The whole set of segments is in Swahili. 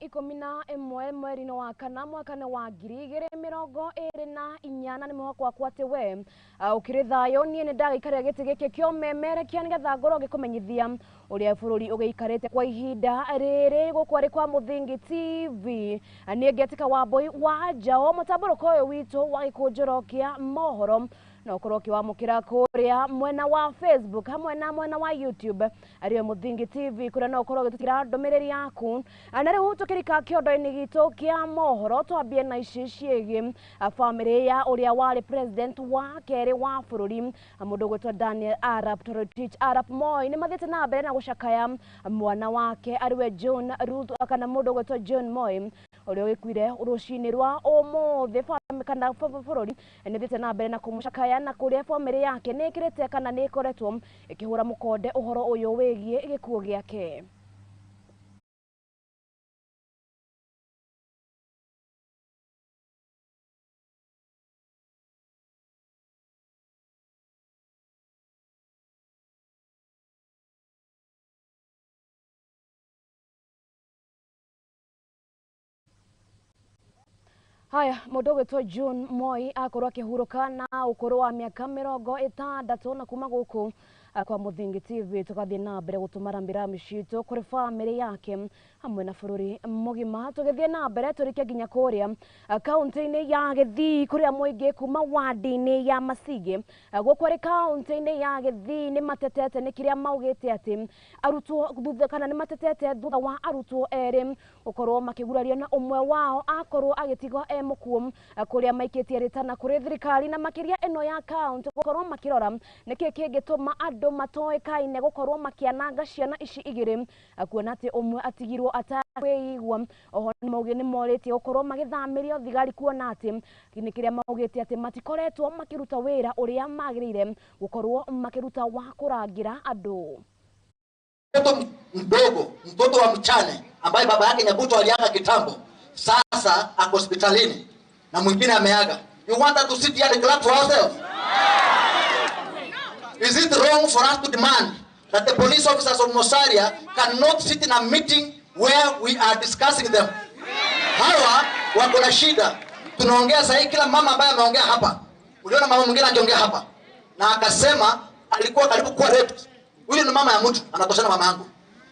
11 mweri wa kana mwaka wa 2024 ni mwako wakwa tewe ukiri thayo nie ni ndagikaria giti giki kio memere kia nigetha ngoro gikumenyithia uria bururi ugiikarite kwa ihinda riri gukwari kwa Muthingi TV ni ngetika Wambui wa Njau mutamburuko uyu witu wa ikunjorokia mohoro na ukoroki wa mukira kuria mwena wa Facebook hamwe na mwena wa YouTube ariyo Muthingi TV kuria no ukoro gitira ndomereri yaku anare utukirika kiondo-ini gitu kia mohoro twambie na ici ciegi family ya uria wari president wa keri wa bururi mundu gwetwa Daniel Arap Toroitich Arap Moi ni mathiete na mbere na gucakaya mwana wake ariwe John Ruth kana mundu gwetwa John Moi uria wikuire urucini rwa umuthi kana bururi ni thiete na mbere na kumucakaya na kuria family yake ni kirete kana ni koretwo ikihura mukonde uhoro uyu wigie gikuo giake. Haya, mundu gwetwa John Moi akorwo akihuruka na ukuru wa miaka 60 na kuma guku kwa Muthingi TV tukathie na mbere gutumara mbirami citu kuri family yake hamwe na bururi mugima tugithie na mbere turike ginya kuria kaunti-ini ya Githii kuria muingi kuma wadi-ini ya Masige gukwari kaunti-ini ya Githii ni matetete ni kiria maugite ati arutwo thutha kana ni matetete thutha wa arutwo eri ukorwo makigurario na umwe wao akorwo agitigwo mukuo kuria maikitie ritana kuri thirikari na makiria ino ya kaunti gukorwo makirora niki kingituma andu matoekaine gukorwo makiananga ciana ici igiri kuona ati umwe atigirwo atakwigwa oho mauge ni moritie gukorwo magithamirio thigari kuona ati nikiria maugite ati matikoretwo makiruta wira uria magirire gukorwo makiruta wa kurangira andu. Mtoto wa mchane ambaye baba yake Nyabuto aliaga kitambo sasa ako hospitalini na mwingine ameaga. You want us to sit here and clap for ourselves? Is it wrong for us to demand that the police officers of Musalia cannot sit in a meeting where we are discussing them? Hawa wako na shida. Tunaongea sasa kila mama ambaye ameongea hapa. Uliona mama mwingine akiongea hapa na akasema alikuwa karibu kuwa raped. Huyu ni mama ya mtu anatoshana mama yangu.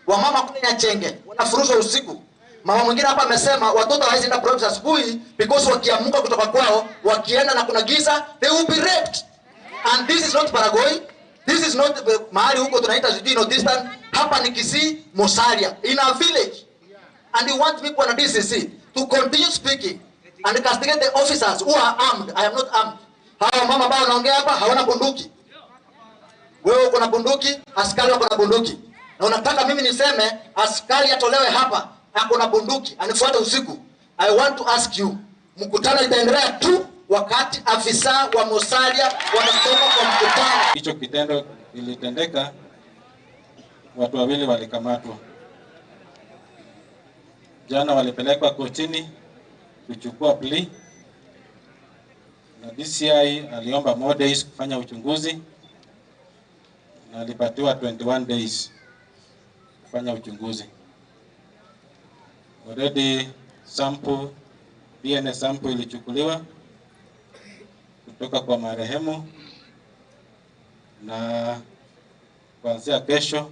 Wamama kule Nyachenge wanafurushwa usiku. Mama mwingine hapa amesema watoto hawezi enda province asubuhi because wakiamuka kutoka kwao wakienda na kuna giza they will be raped. And this is not Baragoi, this is not mahali huko tunaita Zidino distant. Hapa ni Kisii Musalia in a village. And you want me kwa DCC to continue speaking and castigate the officers who are armed. I am not armed. Hawa mama ambao wanaongea hapa hawana bunduki. Wewe uko na bunduki, askari wako na bunduki. Na unataka mimi niseme askari atolewe hapa ako na bunduki anifuate usiku. I want to ask you, mkutano itaendelea tu wakati afisa wa Musalia wanatoka kwa mkutano. Hicho kitendo kilitendeka, watu wawili walikamatwa. Jana walipelekwa kotini kuchukua plea. Na DCI aliomba more days kufanya uchunguzi na alipatiwa 21 days kufanya uchunguzi. Already DNA sample ilichukuliwa kutoka kwa marehemu na kuanzia kesho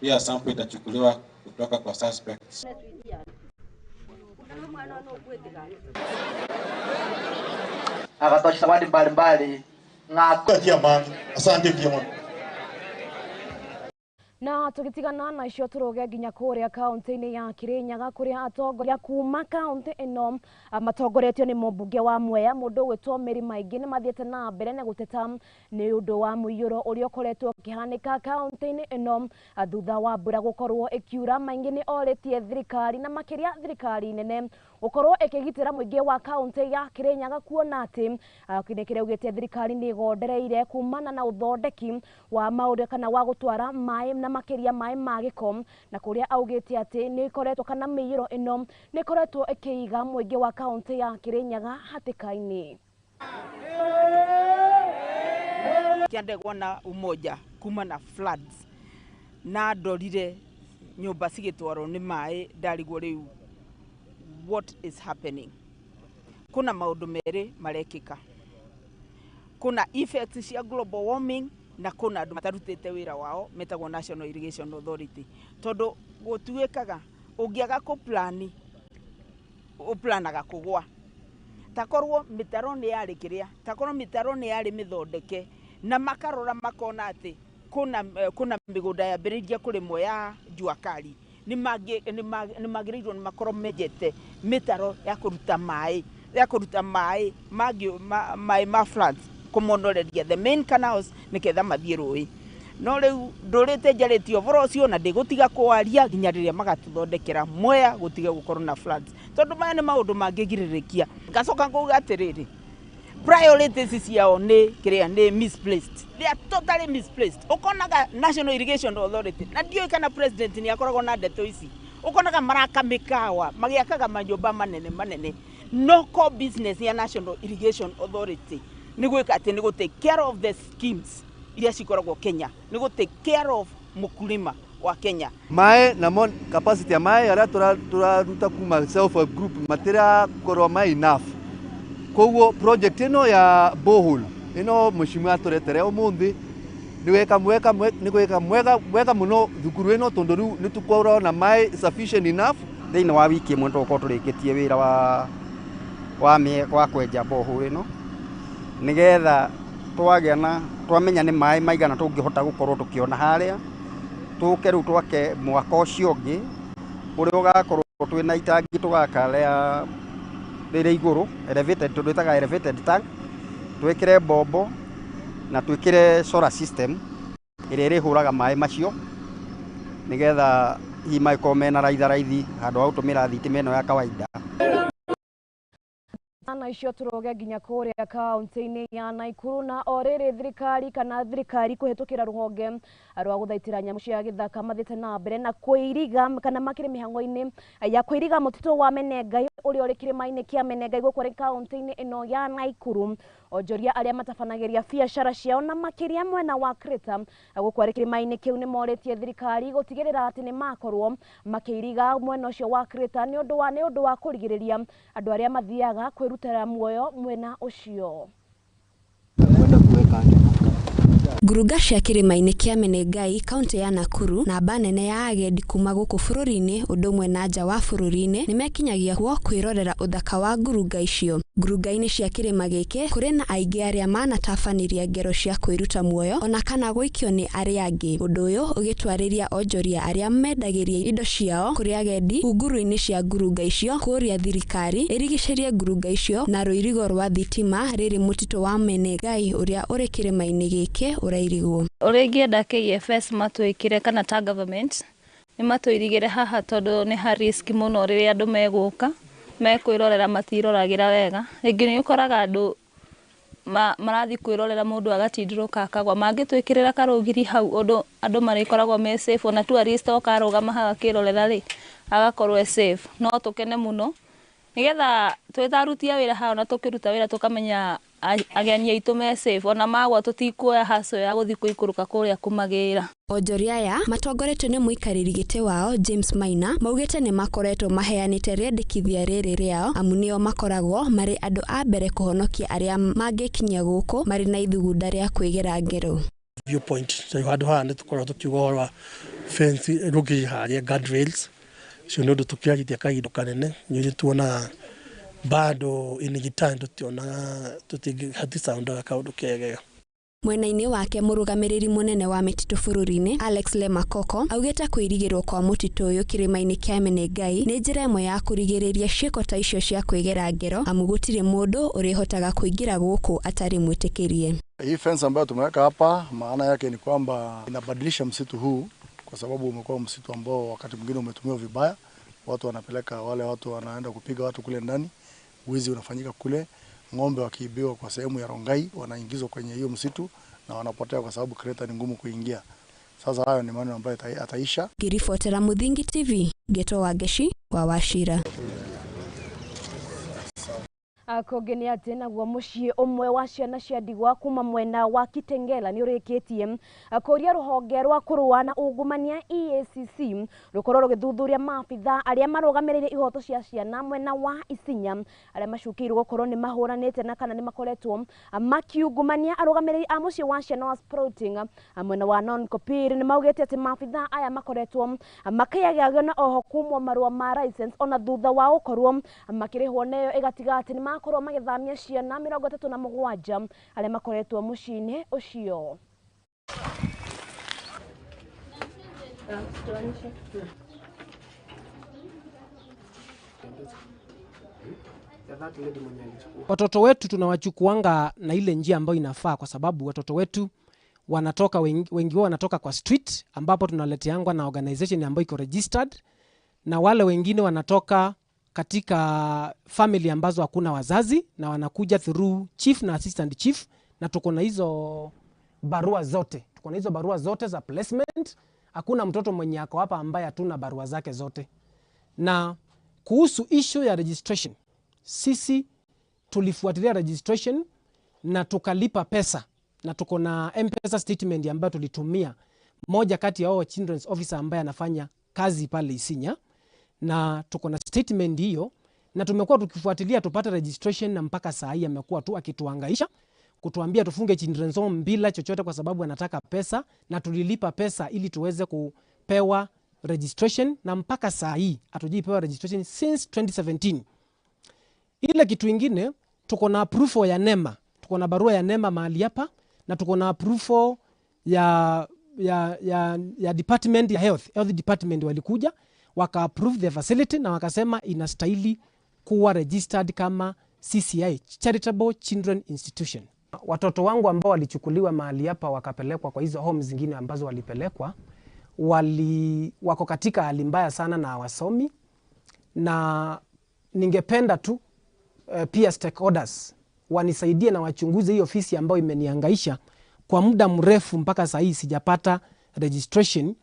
pia sample itachukuliwa kutoka kwa suspects. Akatoa zawadi mbalimbali ngakia man. Asante vyema. Na tugitigana na icio turoge ginya kuria kaunti-ini ya Kirinyaga kuria atongoria kuma kaunti ino matongoretio ni mũmbunge wa Mwea mundu gwetwo Mary Maingi ni mathiete na mbere na guteta ni undu wa muiyuro uria ukoretwo ukihanika kaunti-ini ino thutha wa mbura gukorwo ikiura. Maingi ni oritie thirikari na makiria thirikari nene ukorwo ikigitira muingi wa kaunti ya Kirinyaga kuona ati kinekire ugite thirikari ni igondereire kumana na uthondeki wa maundu kana wa gutwara mai na makiria mai magiko na kuria augite ati ni ikoretwo kana miiro ino ni ikoretwo ikiiga muingi wa kaunti ya Kirinyaga hatikaini. Kiande kuona umoja kuma na floods na ndorire nyumba cigitwaro ni mai ndarigwo riu what is happening. Kuna maundu meri marekika. Kuna effects cia global warming na kuna andu matarutite wira wao metagwo National Irrigation Authority. Tondu gutuikaga ungiaga ku planaga kugwa. Takorwo mitaro ni yari kiria, takorwo mitaro ni yari mithondeke na makarora makona ati kuna migunda ya birigia kurimwo ya jua kali ni magirirwo ni makorwo mejete mitaro ya kuruta mai ma floods kumonoreria the main canals niketha mathie rui. No riu ndurite njaritio voro cio na ndigutiga kwaria nginya riria magatuthondekera Mwea gutige gukorwo na floods tondu maya ni maundu mangigiririkia. Ngacoka nguga atiriri priorities ciao ni misplaced. They are totally misplaced. Ukonaga National Irrigation Authority na ndio kana president ni akoragwo na ndeto ici. Ukonaga maraka mikawa magiakaga manyumba manene. No core business ya National Irrigation Authority ni gwika ati ni go take care of the schemes iria cikoragwo Kenya, ni go take care of mukulima wa Kenya. Mai na capacity ya mai ara turaruta kuma self help group matira korwa mai enough. Koguo project ino ya borehole ino mheshimiwa turetere umuthi ni weka mwega muno thukuru ino tondu riu ni tukwaura na mai sufficient enough. Thiini wa wiki imwe ndoko turikitie wira wa kwenja borehole ino nigetha twamenya ni mai maigana tungihota gukorwo tukiona haria tuke riu twake mwaka ucio ungi uria ugakorwo twina itangi tugakaria riri iguru elevated tudutaga elevated tank twikire bombo na twikire solar system iria irihuraga mai macio nigetha mai komena raithi handu ha gutumira thitima ino ya kawaida. Ana icio turoge nginya kuria kaunti-ini ya Naikuru na oriri thirikari kuhitukira ruhonge rwa guthaitira nyamu cia githaka mathite na mbere na kuiriga kana makiri mihango-ini ya kuiriga mutito wa Menengai uria uri kirima-ini kia Menengai gukuri kaunti-ini ino ya Naikuru. Onjoria aria matabanagiria biacara ciao na makiria mwena wa Kreta gukuri kirima-ini kiu ni moritie thirikari gutigirira ati ni makorwo makiiriga mwena ucio wa Kreta ni undu wa kurigiriria andu aria mathiaga kwirutira muoyo mwena ucio. Nguruga cia kirima-ini kia Menengai kaunti ya Nakuru na banene ya agendi kuma guku bururi-ini undu umwe na nja wa bururi-ini ni mekinyagia kuo kwirorera uthaka wa nguruga icio. Nguruga-ini cia kirima giki kuri na aingi aria manatabaniria ngero cia kwiruta muoyo ona kana guikio ni aria angi. Undu uyu ugitwariria onjoria aria mendagiria indo ciao kuri agendi nguru-ini cia nguruga icio kuria thirikari irigicerie nguruga icio na ruirigo rwa thitima riri mutito wa Menengai uria uri kirima-ini giki urairigwo. Uringienda KFS matwikire kana ta government ni matwirigire haha tondu ni ha risk muno riria andu meguka mekwirorera matiroragira wega. Ringi ni ukoraga andu marathi kwirorera mundu agatindiruka akagwa mangitwikirira karugiri hau undu andu marikoragwo me safe ona tourist okarugama haga kirorera ri agakorwo safe. No tukene muno nigetha twitharutia wira ha ona tukiruta wira tukamenya ageni aitu me safe ona magwa tutikuoya haso ya guthi kuikuruka kuria kumagira. Onjoria aya matongoretio ni muikariri giti wao James Maina maugite ni makoretwo maheanite riendekithia riri riao amu nio makoragwo mari andu a mbere kuhonokia aria mangikinyia guku mari na ithugunda ria kwigera ngero. Viewpoint so handu haha ni tukorwo tukiugora fence rugi haria guardrails cio ndu tukiagithia kahinda kanene nyi tuona bado inigitani tuti sound kaundu kegega. Mwena-ini wake murugamiriri munene wa mititu bururi-ini Alex Lemakoko augite kwirigirwo kwa mutitu uyu kirima-ini kia Menengai ni njira imwe ya kurigiriria ciiko ta icio cia kwigera ngero amu gutiri mundu urihotaga kuingira guku atari mwitikirie. Hii fence ambayo tumeweka hapa maana yake ni kwamba inabadilisha msitu huu kwa sababu umekuwa msitu ambao wakati mwingine umetumiwa vibaya. Watu wanapeleka wale watu wanaenda kupiga watu kule ndani. Wizi unafanyika kule, ng'ombe wakiibiwa kwa sehemu ya Rongai wanaingizwa kwenye hiyo msitu na wanapotea kwa sababu Kreta ni ngumu kuingia. Sasa hayo ni maneno ambayo ataisha. Girifotera Muthingi TV, Geto Wageshi wa Wachira. Akogenia tena gwa mucii umwe wa ciana cia ndigwa kuma mwena wa Kitengela ni urikitie kuria ruhonge rwa kurua na ungumania EACC rukorwo rugithuthuria maabitha aria marugamirire ihoto cia ciana mwena wa Isinya aria macukirwo gukorwo ni mahuranite na kana ni makoretwo makiungumania arugamiriri a mucii wa ciana wa Sprouting mwena wa Non-Kopir ni maugite ati maabitha aya makoretwo makiyagio na oho kumwo marua ma license ona thutha wa gukorwo makirihwo neyo igatiga ati ni makorwo magithamia ciana 37 aria makoretwo mucii-ini ucio. Watoto wetu tunawachukuanga na ile njia ambayo inafaa, kwa sababu watoto wetu wanatoka wengi wao wanatoka kwa street ambapo tunaleteangwa na organization ambayo iko registered, na wale wengine wanatoka katika family ambazo hakuna wazazi na wanakuja through chief na assistant chief, na tuko na hizo barua zote. Tuko na hizo barua zote za placement. Hakuna mtoto mwenye ako hapa ambaye hatuna barua zake zote. Na kuhusu issue ya registration, sisi tulifuatilia registration na tukalipa pesa, na tuko na M-Pesa statement ambayo tulitumia moja kati ya hao children's officer ambaye anafanya kazi pale Isinya, na tuko na statement hiyo, na tumekuwa tukifuatilia tupate registration, na mpaka saa hii amekuwa tu akituhangaisha kutuambia tufunge children's home bila chochote kwa sababu anataka pesa, na tulilipa pesa ili tuweze kupewa registration, na mpaka saa hii hatujipewa registration since 2017. Ile kitu ingine, tuko na proof ya NEMA, tuko na barua ya NEMA mahali hapa, na tuko na proof ya department ya health department walikuja waka approve the facility na wakasema inastahili kuwa registered kama CCI, Charitable Children Institution. Watoto wangu ambao walichukuliwa mahali hapa wakapelekwa kwa hizo homes zingine ambazo walipelekwa, wako katika hali mbaya sana na wasomi, na ningependa tu pia stakeholders wanisaidie na wachunguze hiyo ofisi ambayo imenihangaisha kwa muda mrefu mpaka saa hii sijapata registration.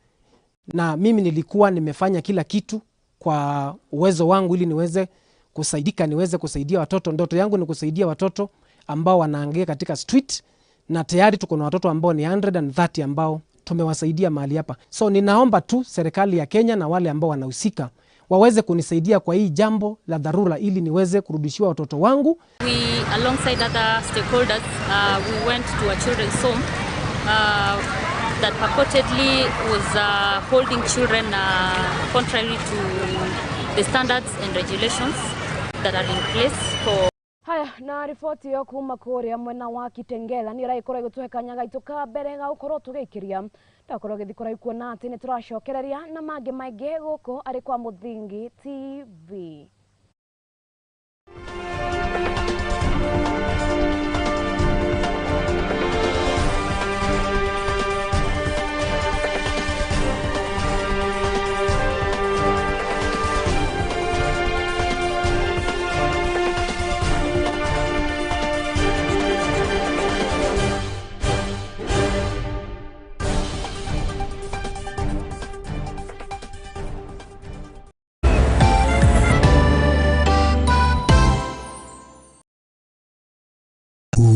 Na mimi nilikuwa nimefanya kila kitu kwa uwezo wangu ili niweze kusaidika, niweze kusaidia watoto. Ndoto yangu ni kusaidia watoto ambao wanaangaika katika street, na tayari tuko na watoto ambao ni 130 ambao tumewasaidia mahali hapa. So ninaomba tu serikali ya Kenya na wale ambao wanahusika waweze kunisaidia kwa hii jambo la dharura ili niweze kurudishiwa watoto wangu. We alongside other stakeholders we went to a children's home that purportedly was holding children contrary to the standards and regulations that are in place for. Haya, na ripoti yo kuma kuria mwena wa Kitengela ni raikora gutuhekanyaga ituka mbere ga ukorwo tugikiria ndakorwo githikora ikuona ati ni turacokereria na mange maingi guko ari kwa Muthingi TV.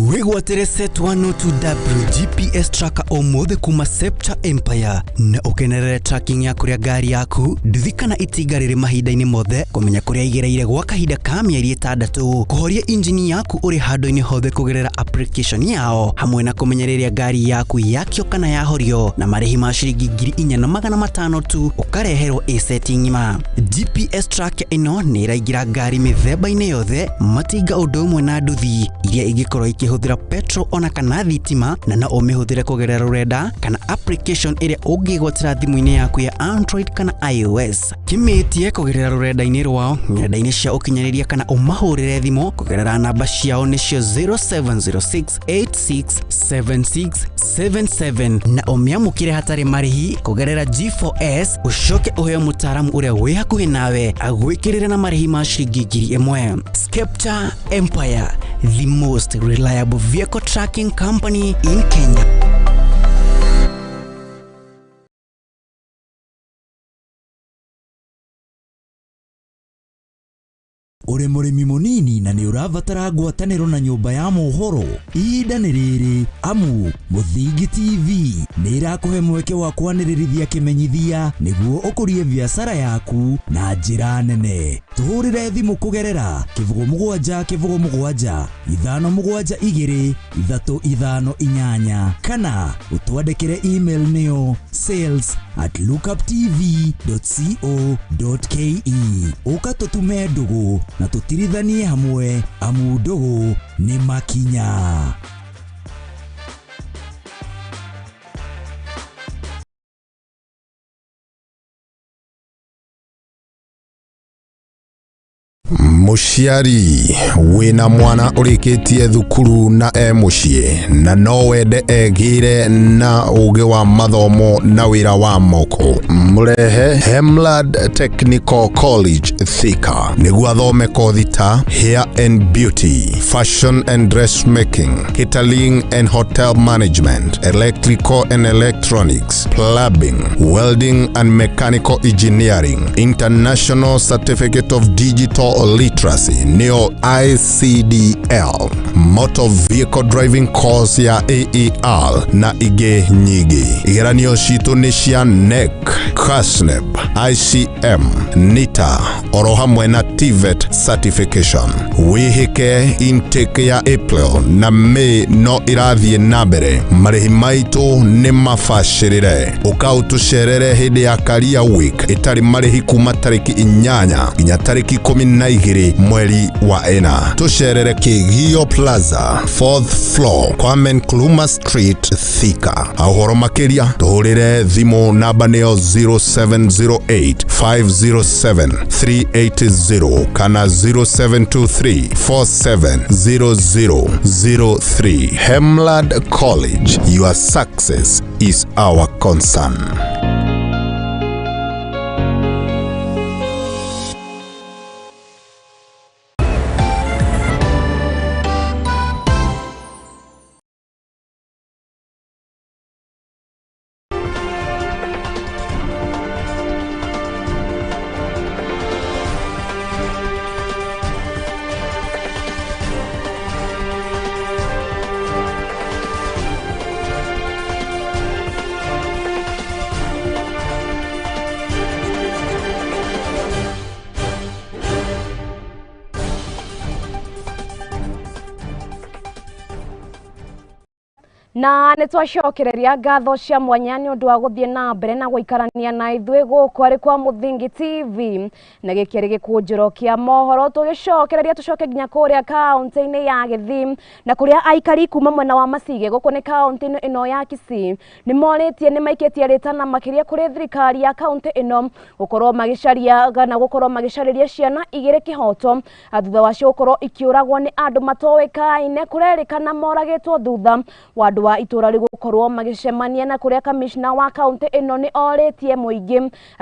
Wigwatere setwa no to GPS tracker omothe kuma Septa Empire na ukenerere tracking ya kuria gari yaku ndithikana itigarire mahinda-ini mothe kumenya kuria igereire gwa kahinda ka mieri 6 kuhoria injini yaku uri handu-ini hothe kugerera application yao hamwe na kumenyereria gari yaku yakio kana yahorio na marihi ma ciringi 4,500 tu ukareherwo setting ngima. GPS tracker ino ni iraingira gari mithemba-ini yothe matinga undu umwe na nduthi iria ingikorwo ikihuthira petrol ona kana thitima na no umihuthire kugerera rurenda kana application iria ungigwatira thimu-ini yaku ya Android kana iOS. Kimitie kugerera rurenda-ini rwao ng'enda-ini cia ukinyaniria kana umahurire thimu kugerera namba ciao nicio 0706867677 na umiamukire hatari marihi kugerera G4S ucoke uheo mutaaramu uria wi hakuhi nawe agwikirire na marihi ma ciringi 1,000. Septa Empire, the most reliable vehicle tracking company in Kenya. uri murimi munini na ni urabatara ngwataniro na nyumba ya mohoro ihinda ni riri amu Muthingi TV ni irakuhe mweke wa kwanirithia kimenyithia niguo ukurie biashara yaku na njira nene. Tuhurire thimu kugerera 0777 572 358 kana utwandikire email niyo sales@lookuptv.co.ke. ukatutume ndugu na tutirithanie hamwe amu ndugu ni makinya. Muciari wina mwana urikitie thukuru na mucie na no wende egire na uge wa mathomo na wira wa moko murehe Hemlad Technical College Thika niguo athome kothi ta hair and beauty, fashion and dressmaking, catering and hotel management, electrical and electronics, plumbing, welding and mechanical engineering, international certificate of digital literacy neo ICDL, motor vehicle driving course ya AER na ige nyigi. Igeranio citu ni cia NEC, KASNEB, ICM, NITA oro hamwe na TVET certification. Wihike intake ya April na May no irathie na mbere. Marihi maitu ni mafashirire. Ukautusherere hindi ya Career Week itari marihi kuma tariki 8 nginya tariki 12 mweri wa ena. Tusherere Kigio Plaza 4th floor Kwame Nkrumah Street Thika. Ahoro makiria tuhurire thimu namba neo 0708 507 380 kana 0723 470003. Hemlad College, your success is our concern. na nitwacokereria ngatho cia mwanya ni undu wa guthie na mbere na guikarania na ithui guku ari kwa Muthingi TV na gikiri gikunjiro kia mohoro tugicokereria tucoke nginya kuria kaunti-ini ya Githii na kuria aikari kuma mwena wa Masige guku ni kaunti ino ya Kisii ni moritie ni maikitie ritana makiria kuri thirikari ya kaunti ino gukorwo magicaria na gukorwo magicariria ciana igire kihoto thutha wacio gukorwo ikiuragwo ni andu matowekaine kurerikana moragitwo thutha wa andu wa itura rigukorwo magicemania na kuria commissioner wa kaunti ino ni oritie muingi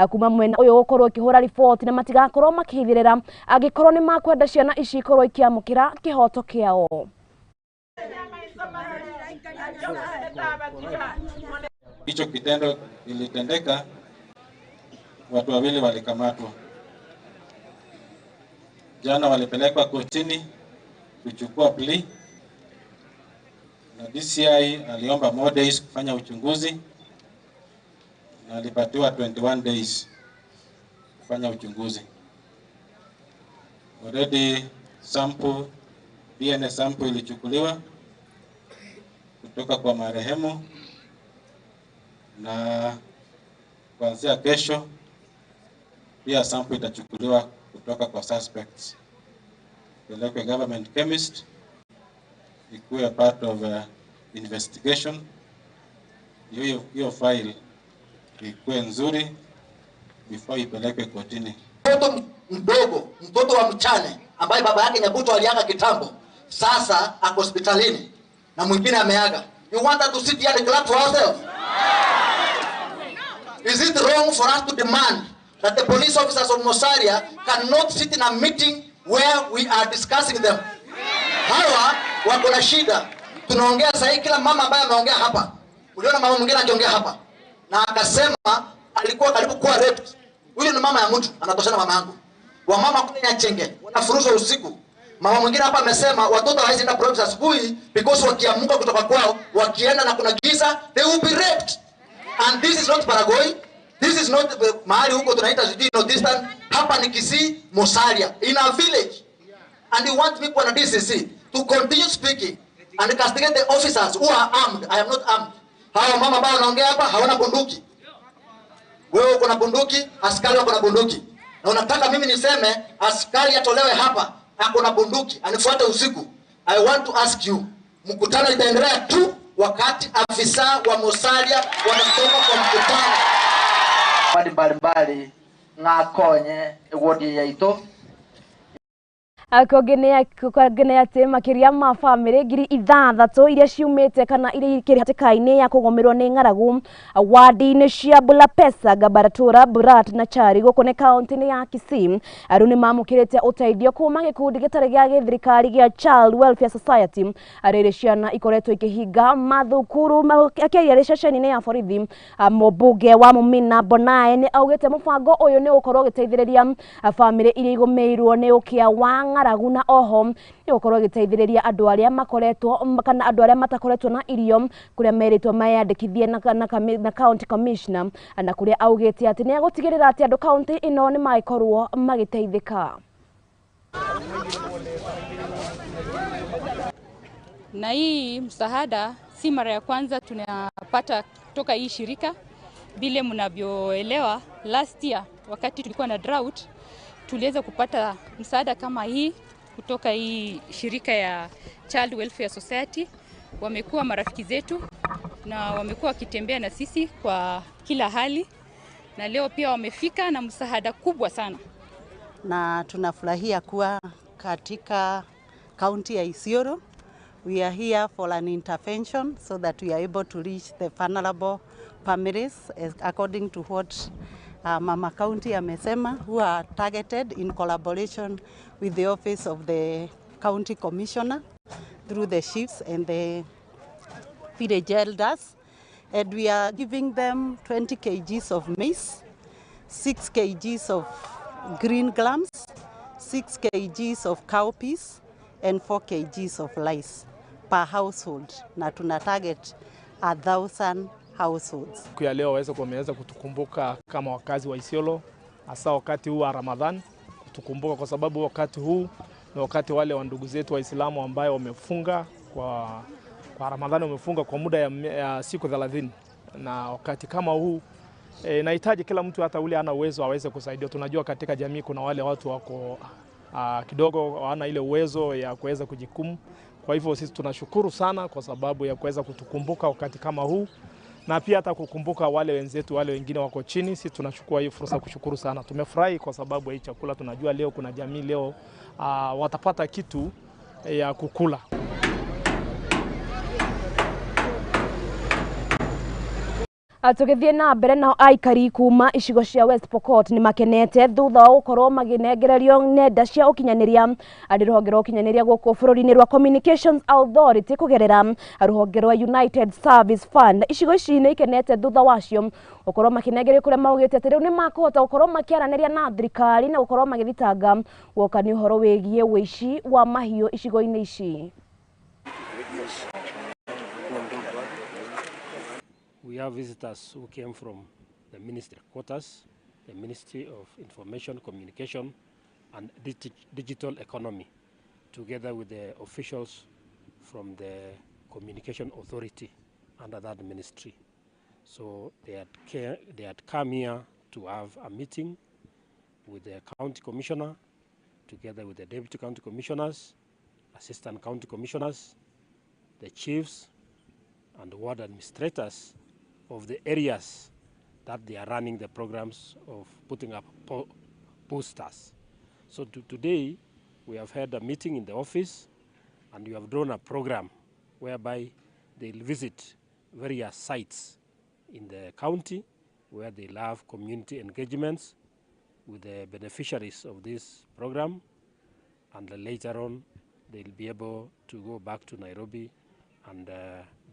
kuma mwena uyu gukorwo kihura report na matigakorwo makihithirira agikorwo ni makwenda ciana ici ikorwo ikiamukira kihoto kiao. Hicho kitendo kilitendeka, watu wawili walikamatwa. Jana walipelekwa kotini kuchukua plea na DCI aliomba more days kufanya uchunguzi na alipatiwa 21 days kufanya uchunguzi. Already sample, DNA sample ilichukuliwa kutoka kwa marehemu na kuanzia kesho pia sample itachukuliwa kutoka kwa suspects. Pelekwe government chemist ikuwe part of investigation. Hiyo file ikuwe nzuri before ipelekwe kotini. Mtoto mdogo, mtoto wa mchane ambaye baba yake Nyabuto aliaga kitambo, sasa ako hospitalini na mwingine ameaga. You want us to sit here and clap for ourselves? Is it wrong for us to demand that the police officers of Mosaria cannot sit in a meeting where we are discussing them? Hawa wako na shida. Tunaongea sasa kila mama ambaye ameongea hapa. Uliona mama mwingine akiongea hapa na akasema alikuwa karibu kuwa raped. Huyu ni mama ya mtu, anatoshana mama yangu. Wamama kule Nyachenge wanafuruzwa usiku. Mama mwingine hapa amesema watoto hawezi enda province asubuhi because wakiamuka kutoka kwao, wakienda na kuna giza, they will be raped. And this is not Baragoi. This is not mahali huko tunaita no distance. Hapa ni Kisii, Musalia, in a village. And you want me on DCC to continue speaking and castigate the officers who are armed. I am not armed. Hawa mama ambao wanaongea hapa hawana bunduki. Wewe uko na bunduki, askari wako na bunduki. Na unataka mimi niseme askari atolewe hapa, ako na bunduki, anifuate usiku. I want to ask you, mkutano itaendelea tu wakati afisa wa Musalia wanatoka kwa mkutano. Mbalimbali ngakonye wodi yaito akogene ati makiria ma family ngiri ithathatũ iria ciumĩte kana iria ikĩrĩ hatĩka-inĩ ya kũgomerwo nĩ ng'aragu wadi-inĩ cia Bulapesa, Gabaratura, Burat na Chari gũkũ nĩ kaunti-inĩ ya Kisii. Arũ nĩ mamũkĩrĩte ũteithio kuma gĩkundi gĩtarĩ gĩa gĩthirikari gĩa Child Welfare Society arĩa ciana ikoretwo ikĩhinga mathukuru. Akĩaria rĩceceni-inĩ ya borithi, mũmbunge wa Mumina Bonae nĩ augĩte mũbango ũyũ nĩ ũgũkorwo ũgĩteithĩrĩria family iria igũmĩirwo nĩ ũkĩa wa ng'aragu na oho nĩ gũkorwo gĩteithĩrĩria andũ arĩa makoretwo kana andũ arĩa matakoretwo na irio kũrĩa merĩtwo mayandĩkithie na county commissioner, na kũrĩa augĩte atĩ nĩ agũtigĩrĩra atĩ andũ county ĩno nĩ magĩkorwo magĩteithĩka. Na hii msaada si mara ya kwanza tunapata kutoka hii shirika. Vile mnavyoelewa, last year wakati tulikuwa na drought tuliweza kupata msaada kama hii kutoka hii shirika ya Child Welfare Society. Wamekuwa marafiki zetu na wamekuwa wakitembea na sisi kwa kila hali, na leo pia wamefika na msaada kubwa sana, na tunafurahia kuwa katika kaunti ya Isiolo. We are here for an intervention so that we are able to reach the vulnerable families according to what Mama County amesema, who are targeted in collaboration with the office of the county commissioner through the chiefs and the village elders. And we are giving them 20 kgs of maize, 6 kgs of green grams, 6 kgs of cowpeas and 4 kgs of rice per household, na tuna target 1,000 households. Kwa leo wameweza kutukumbuka kama wakazi wa Isiolo, hasa wakati huu wa Ramadhan, kutukumbuka kwa sababu wakati huu ni wakati wale wa ndugu zetu Waislamu ambao wamefunga kwa Ramadhani, wamefunga kwa muda ya siku 30, na wakati kama huu nahitaji kila mtu hata ule ana uwezo aweze kusaidia. Tunajua katika jamii kuna wale watu wako kidogo hawana ile uwezo ya kuweza kujikumu. Kwa hivyo sisi tunashukuru sana kwa sababu ya kuweza kutukumbuka wakati kama huu, na pia hata kukumbuka wale wenzetu wale wengine wako chini. Sisi tunachukua hii fursa kushukuru sana. Tumefurahi kwa sababu ya hii chakula. Tunajua leo kuna jamii leo watapata kitu ya kukula. Tũgĩthiĩ na mbere nao aikari kuma icigo cia West Pokot nĩ makenete thutha wa gũkorwo magĩnengererio nenda cia ũkinyanĩria arĩ rũhonge rwa ũkinyanĩria gũkũ bũrũri-inĩ rwa Communications Authority kũgerera rũhonge rwa United Service Fund. Icigo ici nĩ ikenete thutha wacio gũkorwo makĩnengererio kũrĩa maugĩte atĩ rĩu nĩ makũhota gũkorwo makĩaranĩria na thirikari na gũkorwo magĩthitanga woka nĩ ũhoro wĩgiĩ ũici wa mahiũ icigo-inĩ ici. We have visitors who came from the ministry quarters, the Ministry of Information, Communication and Digital Economy, together with the officials from the Communication Authority under that ministry. So they had come here to have a meeting with the county commissioner, together with the deputy county commissioners, assistant county commissioners, the chiefs and ward administrators of the areas that they are running the programs of putting up posters. So today we have had a meeting in the office, and we have drawn a program whereby they'll visit various sites in the county where they'll have community engagements with the beneficiaries of this program, and later on they'll be able to go back to Nairobi and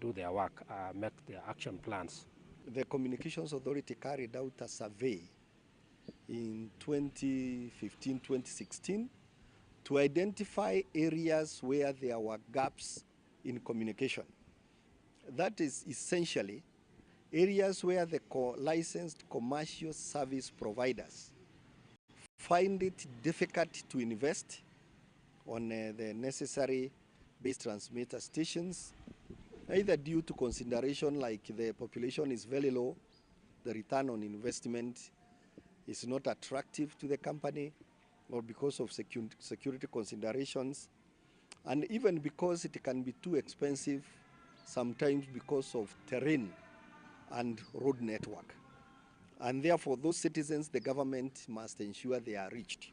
do their work, make their action plans. The Communications Authority carried out a survey in 2015-2016 to identify areas where there were gaps in communication. That is essentially areas where the licensed commercial service providers find it difficult to invest on the necessary base transmitter stations, either due to consideration like the population is very low, the return on investment is not attractive to the company, or because of security considerations, and even because it can be too expensive, sometimes because of terrain and road network. And therefore, those citizens, the government must ensure they are reached.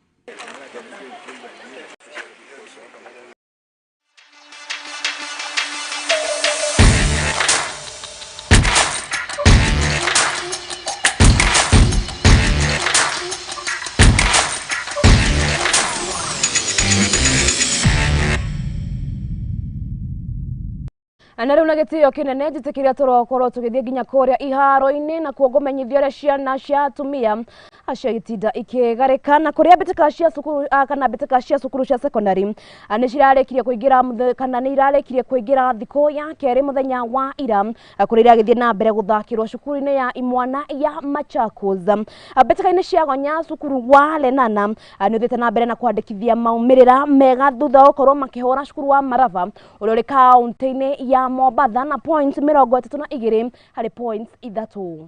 Na riu na gitio kinene njitikiria turokorwo tugithie nginya kuria iharo-ini na kuo gumenyithio aria ciana cia atumia acio itinda ikigarika na kuria mbitika cia cukuru kana mbitika cia cukuru cia secondary ni cirarikirie kuingira kana ni irarikirie kuingira thiku ya keri muthenya wa ira kuria iragithie na mbere guthakirwo cukuru-ini ya imwana ya Machakos. Mbitika-ini cia gonya cukuru wa Lenana ni uthite na mbere na kwandikithia maumirira mega thutha ukorwo makihora cukuru wa Marava uria uri kaunti-ini ya Mombasa na points 32 harĩ points 3.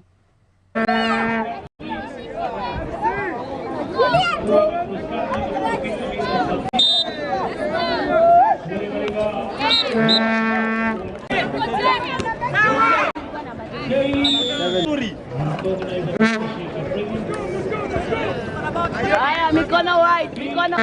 Haya, mikono wide, mikono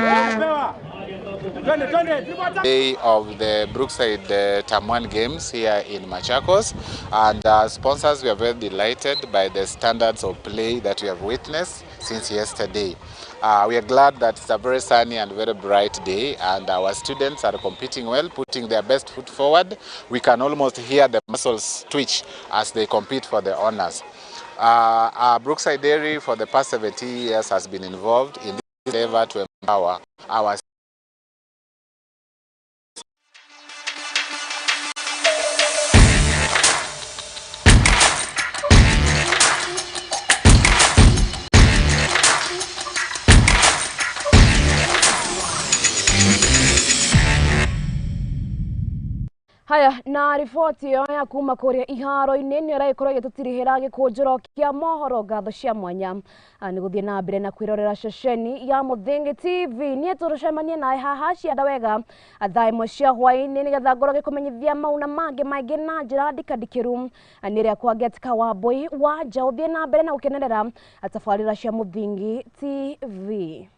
Day of the Brookside Term 1 Games here in Machakos, and sponsors, we are very delighted by the standards of play that we have witnessed since yesterday. We are glad that it's a very sunny and very bright day, and our students are competing well, putting their best foot forward. We can almost hear the muscles twitch as they compete for the honors. Brookside Dairy for the past 70 years has been involved in this endeavor to empower our Haya, na riboti yo ya kuma kuria iharo-ini ni iragikorwo igitutirihira gikunjuro kia mohoro ngatho cia mwanya ni guthie na mbere na kwirorera ceceni ya Muthingi TV. Nie turucemanie nae haha cianda wega thaa imwe cia hwaini nigetha ngorwo gikumenyithia mauna mangi maingi na njira ndikadikiru ni ria kwa Getka Wambui wa nja uthie na mbere na gukenerera tabarira cia Muthingi TV.